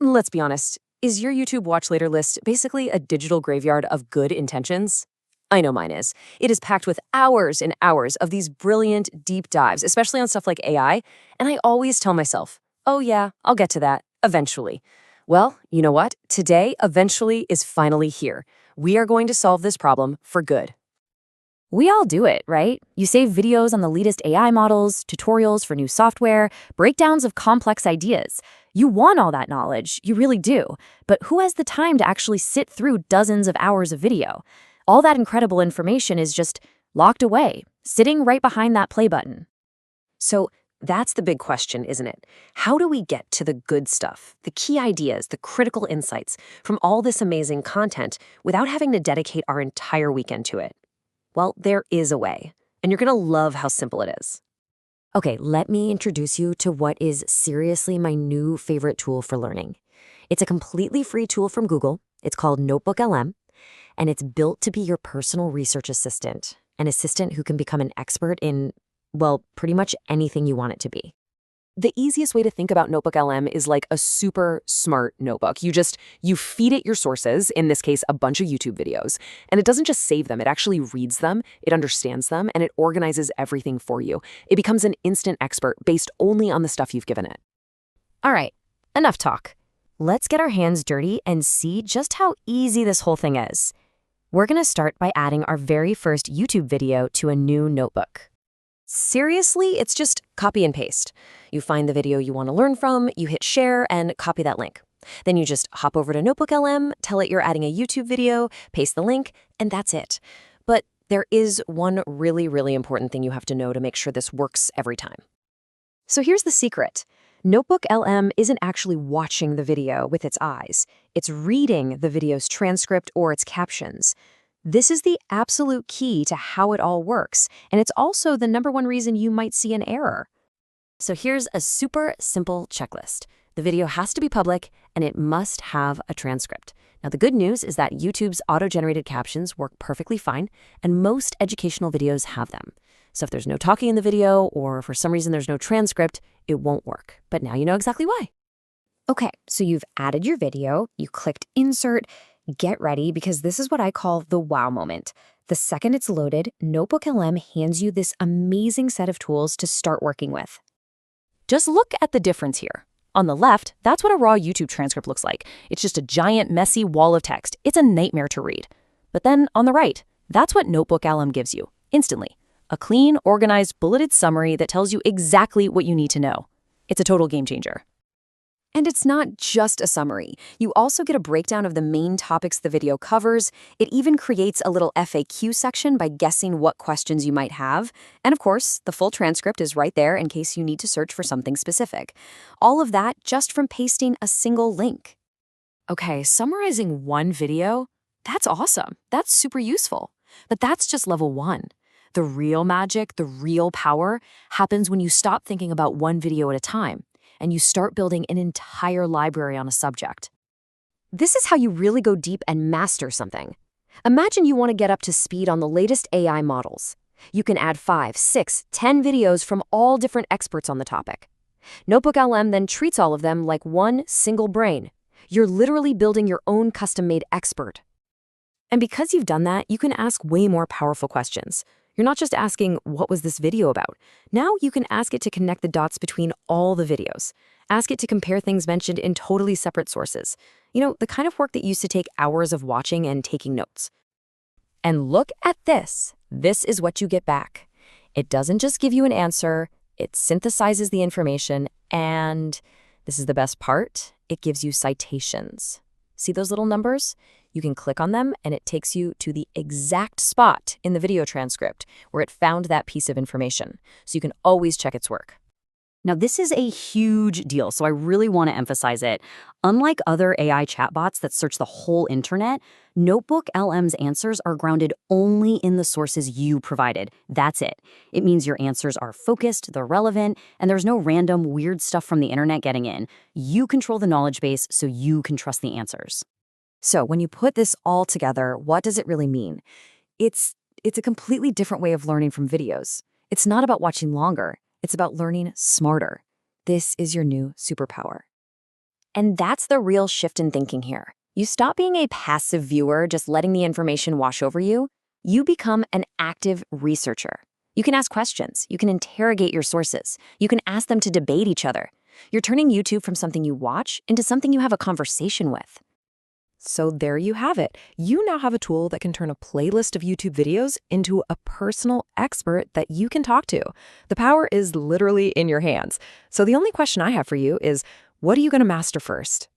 Let's be honest, is your YouTube watch later list basically a digital graveyard of good intentions? I know mine is. It is packed with hours and hours of these brilliant deep dives, especially on stuff like AI, and I always tell myself, oh yeah, I'll get to that eventually. Well, you know what? Today, eventually is finally here. We are going to solve this problem for good. We all do it, right? You save videos on the latest AI models, tutorials for new software, breakdowns of complex ideas. You want all that knowledge, you really do. But who has the time to actually sit through dozens of hours of video? All that incredible information is just locked away, sitting right behind that play button. So that's the big question, isn't it? How do we get to the good stuff, the key ideas, the critical insights from all this amazing content without having to dedicate our entire weekend to it? Well, there is a way, and you're going to love how simple it is. Okay, let me introduce you to what is seriously my new favorite tool for learning. It's a completely free tool from Google. It's called NotebookLM, and it's built to be your personal research assistant, an assistant who can become an expert in, well, pretty much anything you want it to be. The easiest way to think about NotebookLM is like a super smart notebook. You feed it your sources, in this case, a bunch of YouTube videos, and it doesn't just save them, it actually reads them, it understands them, and it organizes everything for you. It becomes an instant expert based only on the stuff you've given it. All right, enough talk. Let's get our hands dirty and see just how easy this whole thing is. We're going to start by adding our very first YouTube video to a new notebook. Seriously, it's just copy and paste. You find the video you want to learn from, you hit share, and copy that link. Then you just hop over to NotebookLM, tell it you're adding a YouTube video, paste the link, and that's it. But there is one really, really important thing you have to know to make sure this works every time. So here's the secret. NotebookLM isn't actually watching the video with its eyes. It's reading the video's transcript or its captions. This is the absolute key to how it all works, and it's also the #1 reason you might see an error. So here's a super simple checklist. The video has to be public, and it must have a transcript. Now, the good news is that YouTube's auto-generated captions work perfectly fine, and most educational videos have them. So if there's no talking in the video, or for some reason there's no transcript, it won't work. But now you know exactly why. Okay, so you've added your video, you clicked insert. Get ready, because this is what I call the wow moment. The second it's loaded, NotebookLM hands you this amazing set of tools to start working with. Just look at the difference here. On the left, that's what a raw YouTube transcript looks like. It's just a giant, messy wall of text. It's a nightmare to read. But then on the right, that's what NotebookLM gives you, instantly. A clean, organized, bulleted summary that tells you exactly what you need to know. It's a total game changer. And it's not just a summary. You also get a breakdown of the main topics the video covers. It even creates a little FAQ section by guessing what questions you might have. And of course, the full transcript is right there in case you need to search for something specific. All of that just from pasting a single link. Okay, summarizing one video, that's awesome. That's super useful. But that's just level 1. The real magic, the real power, happens when you stop thinking about one video at a time, and you start building an entire library on a subject. This is how you really go deep and master something. Imagine you want to get up to speed on the latest AI models. You can add 5, 6, 10 videos from all different experts on the topic. NotebookLM then treats all of them like one single brain. You're literally building your own custom-made expert. And because you've done that, you can ask way more powerful questions. You're not just asking, what was this video about? Now you can ask it to connect the dots between all the videos. Ask it to compare things mentioned in totally separate sources. You know, the kind of work that used to take hours of watching and taking notes. And look at this. This is what you get back. It doesn't just give you an answer, it synthesizes the information, and this is the best part, it gives you citations. See those little numbers? You can click on them and it takes you to the exact spot in the video transcript where it found that piece of information. So you can always check its work. Now, this is a huge deal, so I really want to emphasize it. Unlike other AI chatbots that search the whole internet, NotebookLM's answers are grounded only in the sources you provided. That's it. It means your answers are focused, they're relevant, and there's no random weird stuff from the internet getting in. You control the knowledge base, so you can trust the answers. So when you put this all together, what does it really mean? It's a completely different way of learning from videos. It's not about watching longer. It's about learning smarter. This is your new superpower. And that's the real shift in thinking here. You stop being a passive viewer, just letting the information wash over you. You become an active researcher. You can ask questions. You can interrogate your sources. You can ask them to debate each other. You're turning YouTube from something you watch into something you have a conversation with. So there you have it. You now have a tool that can turn a playlist of YouTube videos into a personal expert that you can talk to. The power is literally in your hands. So the only question I have for you is, what are you going to master first?